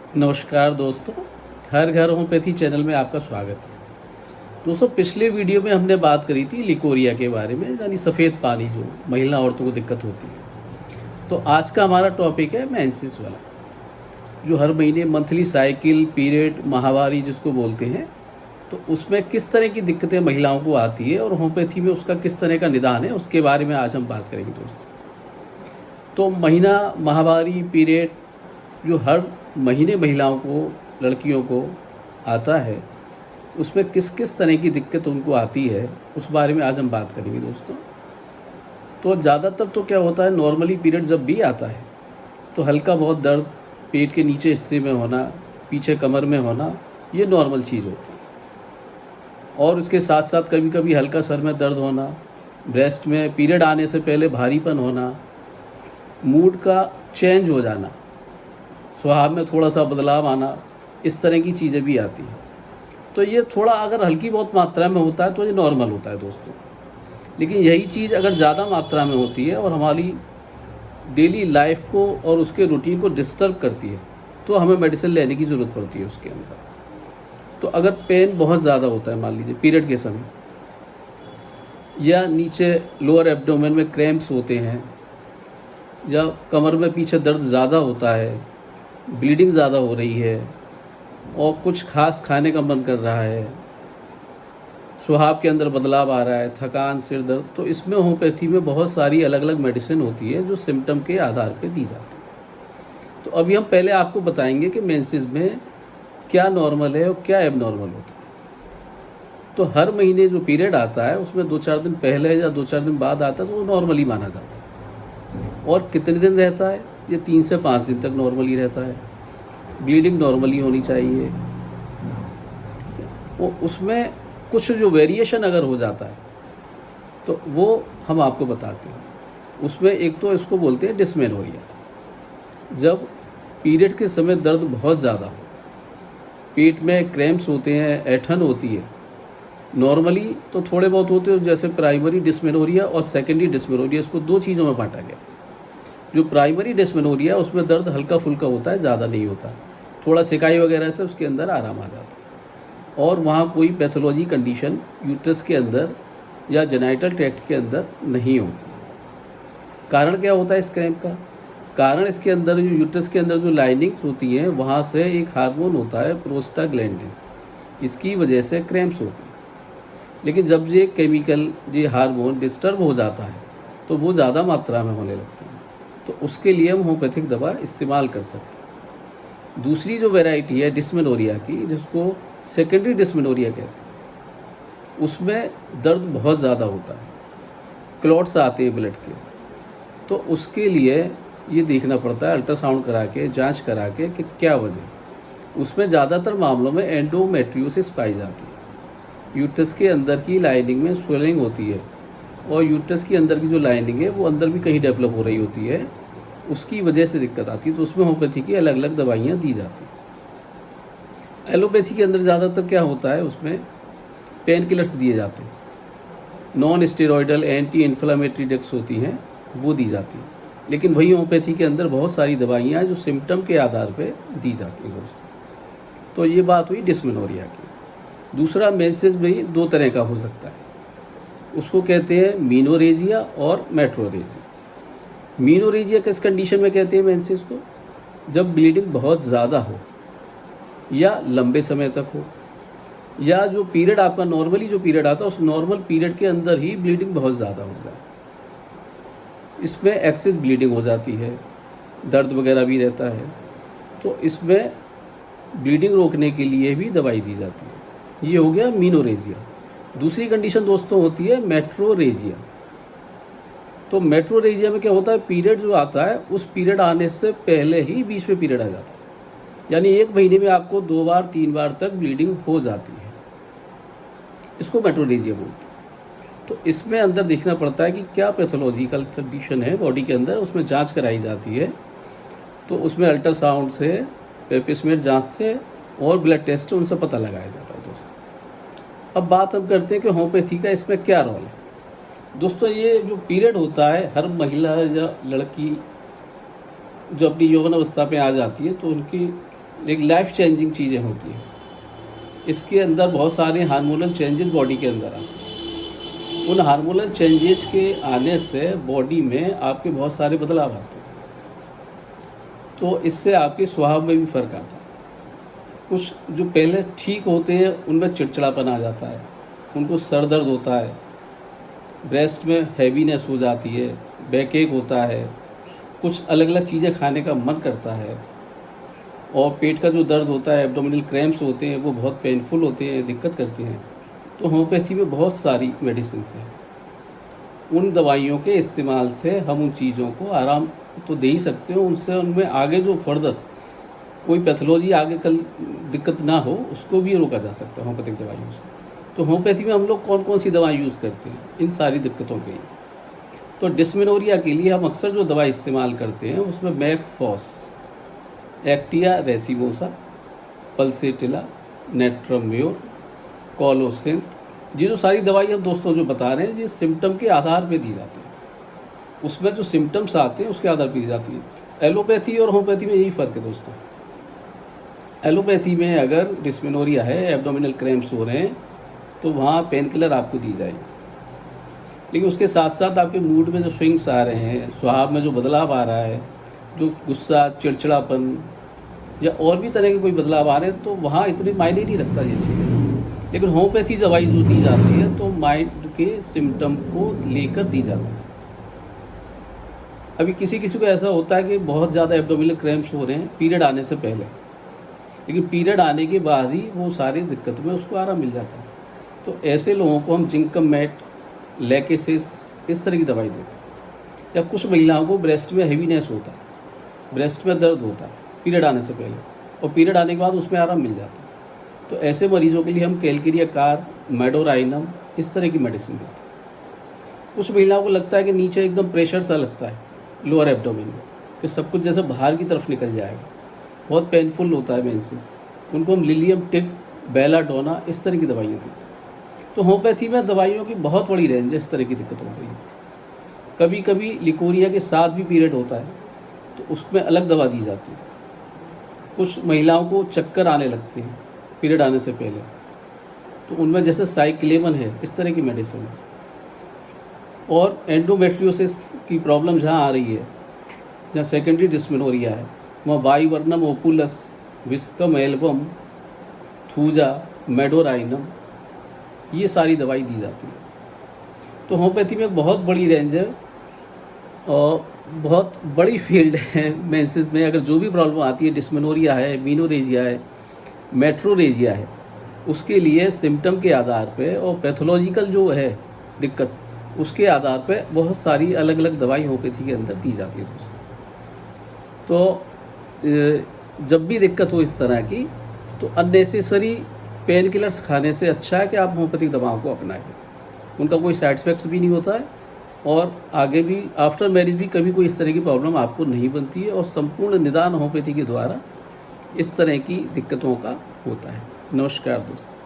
नमस्कार दोस्तों, हर घर होम्योपैथी चैनल में आपका स्वागत है। दोस्तों, पिछले वीडियो में हमने बात करी थी लिकोरिया के बारे में, यानी सफ़ेद पानी जो महिला औरतों को दिक्कत होती है। तो आज का हमारा टॉपिक है मेंसेस वाला, जो हर महीने मंथली साइकिल, पीरियड, माहवारी जिसको बोलते हैं। तो उसमें किस तरह की दिक्कतें महिलाओं को आती है और होम्योपैथी में उसका किस तरह का निदान है, उसके बारे में आज हम बात करेंगे दोस्तों। तो महीना, माहवारी, पीरियड जो हर महीने महिलाओं को, लड़कियों को आता है, उसमें किस किस तरह की दिक्कत उनको आती है, उस बारे में आज हम बात करेंगे दोस्तों। तो ज़्यादातर तो क्या होता है, नॉर्मली पीरियड जब भी आता है तो हल्का बहुत दर्द पेट के नीचे हिस्से में होना, पीछे कमर में होना, ये नॉर्मल चीज़ होती है। और उसके साथ साथ कभी कभी हल्का सर में दर्द होना, ब्रेस्ट में पीरियड आने से पहले भारीपन होना, मूड का चेंज हो जाना, स्वभाव में थोड़ा सा बदलाव आना, इस तरह की चीज़ें भी आती हैं। तो ये थोड़ा अगर हल्की बहुत मात्रा में होता है तो ये नॉर्मल होता है दोस्तों। लेकिन यही चीज़ अगर ज़्यादा मात्रा में होती है और हमारी डेली लाइफ को और उसके रूटीन को डिस्टर्ब करती है, तो हमें मेडिसिन लेने की ज़रूरत पड़ती है उसके अंदर। तो अगर पेन बहुत ज़्यादा होता है, मान लीजिए पीरियड के समय, या नीचे लोअर एब्डोमेन में क्रैम्प्स होते हैं, या कमर में पीछे दर्द ज़्यादा होता है, ब्लीडिंग ज़्यादा हो रही है और कुछ खास खाने का मन कर रहा है, स्वभाव के अंदर बदलाव आ रहा है, थकान, सिर दर्द, तो इसमें होम्योपैथी में बहुत सारी अलग अलग मेडिसिन होती है जो सिम्टम के आधार पर दी जाती है। तो अभी हम पहले आपको बताएंगे कि मेंसेस में क्या नॉर्मल है और क्या एबनॉर्मल होता है। तो हर महीने जो पीरियड आता है उसमें 2-4 दिन पहले या 2-4 दिन बाद आता है तो वो नॉर्मली माना जाता है। और कितने दिन रहता है, ये 3 से 5 दिन तक नॉर्मली रहता है। ब्लीडिंग नॉर्मली होनी चाहिए। वो उसमें कुछ जो वेरिएशन अगर हो जाता है तो वो हम आपको बताते हैं। उसमें एक तो इसको बोलते हैं डिस्मेनोरिया, जब पीरियड के समय दर्द बहुत ज़्यादा हो, पेट में क्रैम्प्स होते हैं, ऐंठन होती है। नॉर्मली तो थोड़े बहुत होते हैं, जैसे प्राइमरी डिस्मेनोरिया और सेकेंडरी डिस्मेनोरिया, इसको 2 चीज़ों में बांटा गया। जो प्राइमरी डिस्मेनोरिया है उसमें दर्द हल्का फुल्का होता है, ज़्यादा नहीं होता, थोड़ा सिकाई वगैरह से उसके अंदर आराम आ जाता है। और वहाँ कोई पैथोलॉजी कंडीशन यूट्रस के अंदर या जेनाइटल ट्रैक्ट के अंदर नहीं होती। कारण क्या होता है इस क्रैम्प का? कारण इसके अंदर जो यूट्रस के अंदर जो लाइनिंग्स होती हैं, वहाँ से एक हार्मोन होता है प्रोस्टाग्लैंडिन्स, इसकी वजह से क्रैम्प्स होते हैं। लेकिन जब ये केमिकल, ये हार्मोन डिस्टर्ब हो जाता है तो वो ज़्यादा मात्रा में होने लगते हैं, तो उसके लिए हम होम्योपैथिक दवा इस्तेमाल कर सकते हैं। दूसरी जो वैरायटी है डिस्मेनोरिया की, जिसको सेकेंडरी डिस्मेनोरिया कहते हैं, उसमें दर्द बहुत ज़्यादा होता है, क्लॉट्स आते हैं ब्लड के। तो उसके लिए ये देखना पड़ता है अल्ट्रासाउंड करा के, जांच करा के कि क्या वजह। उसमें ज़्यादातर मामलों में एंडोमेट्रियोसिस पाई जाती है। यूट्रस के अंदर की लाइनिंग में स्वेलिंग होती है और यूट्रस की अंदर की जो लाइनिंग है वो अंदर भी कहीं डेवलप हो रही होती है, उसकी वजह से दिक्कत आती है। तो उसमें होम्योपैथी की अलग अलग दवाइयाँ दी जाती हैं। एलोपैथी के अंदर ज़्यादातर क्या होता है, उसमें पेन किलर्स दिए जाते हैं, non steroidal anti inflammatory drugs होती हैं, वो दी जाती हैं। लेकिन वही होम्योपैथी के अंदर बहुत सारी दवाइयाँ हैं जो सिम्टम के आधार पर दी जाती हैं दोस्तों। तो ये बात हुई डिस्मेनोरिया की। दूसरा मेंसेस भी 2 तरह का हो सकता है, उसको कहते हैं मीनोरेजिया और मेट्रोरेजिया। मीनोरेजिया किस कंडीशन में कहते हैं मेंसेस को? जब ब्लीडिंग बहुत ज़्यादा हो या लंबे समय तक हो, या जो पीरियड आपका नॉर्मली जो पीरियड आता है उस नॉर्मल पीरियड के अंदर ही ब्लीडिंग बहुत ज़्यादा हो जाए। इसमें एक्सेस ब्लीडिंग हो जाती है, दर्द वगैरह भी रहता है, तो इसमें ब्लीडिंग रोकने के लिए भी दवाई दी जाती है। ये हो गया मीनोरेजिया। दूसरी कंडीशन दोस्तों होती है मेट्रोरेजिया। तो मेट्रोरेजिया में क्या होता है, पीरियड जो आता है उस पीरियड आने से पहले ही बीच में पीरियड आ जाता है, यानी 1 महीने में आपको 2 बार 3 बार तक ब्लीडिंग हो जाती है। इसको मेट्रोरेजिया बोलते हैं। तो इसमें अंदर देखना पड़ता है कि क्या पैथोलॉजिकल कंडीशन है बॉडी के अंदर, उसमें जांच कराई जाती है। तो उसमें अल्ट्रासाउंड से, पेपिस्मेर जांच से और ब्लड टेस्ट से उनसे पता लगाया जाता है दोस्तों। अब बात हम करते हैं कि होम्योपैथी का इसमें क्या रोल है दोस्तों। ये जो पीरियड होता है, हर महिला या लड़की जो अपनी यौवन अवस्था पे आ जाती है तो उनकी एक लाइफ चेंजिंग चीज़ें होती हैं। इसके अंदर बहुत सारे हार्मोनल चेंजेस बॉडी के अंदर आते हैं। उन हार्मोनल चेंजेस के आने से बॉडी में आपके बहुत सारे बदलाव आते हैं, तो इससे आपके स्वभाव में भी फ़र्क आता है। कुछ जो पहले ठीक होते हैं उनमें चिड़चिड़ापन आ जाता है, उनको सर दर्द होता है, ब्रेस्ट में हैवीनेस हो जाती है, बैक एक होता है, कुछ अलग अलग चीज़ें खाने का मन करता है, और पेट का जो दर्द होता है, एब्डोमिनल क्रैम्प्स होते हैं, वो बहुत पेनफुल होते हैं, दिक्कत करते हैं। तो होम्योपैथी में बहुत सारी मेडिसिन हैं। उन दवाइयों के इस्तेमाल से हम उन चीज़ों को आराम तो दे ही सकते हो, उनसे उनमें आगे जो फर्दर कोई पैथोलॉजी आगे कल दिक्कत ना हो उसको भी रोका जा सकता है होम्योपैथिक दवाइयों से। तो होम्योपैथी में हम लोग कौन कौन सी दवाई यूज़ करते हैं इन सारी दिक्कतों के लिए? तो डिस्मेनोरिया के लिए हम अक्सर जो दवाई इस्तेमाल करते हैं उसमें मैकफॉस, एक्टिया रेसिवोसा, पल्सेटिला, नेट्रम्योर, कॉलोसिन, ये जो सारी दवाई हम दोस्तों जो बता रहे हैं ये सिम्टम के आधार पे दी जाती है। उसमें जो सिम्टम्स आते हैं उसके आधार पर दी जाती है। एलोपैथी और होम्योपैथी में यही फ़र्क है दोस्तों। एलोपैथी में अगर डिस्मेनोरिया है, एब्डोमिनल क्रैम्प्स हो रहे हैं, तो वहाँ पेन किलर आपको दी जाएगी, लेकिन उसके साथ साथ आपके मूड में जो स्विंग्स आ रहे हैं, स्वभाव में जो बदलाव आ रहा है, जो गुस्सा, चिड़चिड़ापन या और भी तरह के कोई बदलाव आ रहे हैं, तो वहाँ इतनी मायने नहीं रखता ये चीज़। लेकिन होम्योपैथी दवाई जो दी जाती है तो माइंड के सिम्टम को लेकर दी जाती है। अभी किसी किसी को ऐसा होता है कि बहुत ज़्यादा एब्डोमिनल क्रैम्प्स हो रहे हैं पीरियड आने से पहले, लेकिन पीरियड आने के बाद ही वो सारी दिक्कत में उसको आराम मिल जाता है। तो ऐसे लोगों को हम जिंकम मैट, लैकेसिस, इस तरह की दवाई देते हैं। या कुछ महिलाओं को ब्रेस्ट में हेवीनेस होता है, ब्रेस्ट में दर्द होता है पीरियड आने से पहले, और पीरियड आने के बाद उसमें आराम मिल जाता है। तो ऐसे मरीजों के लिए हम कैलकेरिया कार, मेडोराइनम, इस तरह की मेडिसिन देते हैं। कुछ महिलाओं को लगता है कि नीचे एकदम प्रेशर सा लगता है लोअर एब्डोमेन में, कि सब कुछ जैसे बाहर की तरफ निकल जाएगा, बहुत पेनफुल होता है मेंसेस, उनको हम लिलियम टिप, बेलाडोना, इस तरह की दवाइयाँ देते हैं। तो होम्योपैथी में दवाइयों की बहुत बड़ी रेंज है, इस तरह की दिक्कत हो रही है। कभी कभी लिकोरिया के साथ भी पीरियड होता है तो उसमें अलग दवा दी जाती है। कुछ महिलाओं को चक्कर आने लगते हैं पीरियड आने से पहले, तो उनमें जैसे साइक्लेवन है, इस तरह की मेडिसिन है। और एंडोमेट्रियोसिस की प्रॉब्लम जहाँ आ रही है, जहाँ सेकेंडरी डिस्मेनोरिया है, वहाँ बाईवर्नम ओपुलस, विस्कम एल्बम, थूजा, मेडोराइनम, ये सारी दवाई दी जाती है। तो होम्योपैथी में बहुत बड़ी रेंज है और बहुत बड़ी फील्ड है। मेंसेस में अगर जो भी प्रॉब्लम आती है, डिस्मेनोरिया है, मीनोरेजिया है, मेट्रोरेजिया है, उसके लिए सिम्टम के आधार पे और पैथोलॉजिकल जो है दिक्कत, उसके आधार पे बहुत सारी अलग अलग दवाई होम्योपैथी के अंदर दी जाती है दोस्तों। तो जब भी दिक्कत हो इस तरह की, तो अननेसेसरी पेन किलर्स खाने से अच्छा है कि आप होम्योपैथिक दवाओं को अपनाएं। उनका कोई साइड इफेक्ट्स भी नहीं होता है, और आगे भी आफ्टर मैरिज भी कभी कोई इस तरह की प्रॉब्लम आपको नहीं बनती है, और संपूर्ण निदान होम्योपैथी के द्वारा इस तरह की दिक्कतों का होता है। नमस्कार दोस्तों।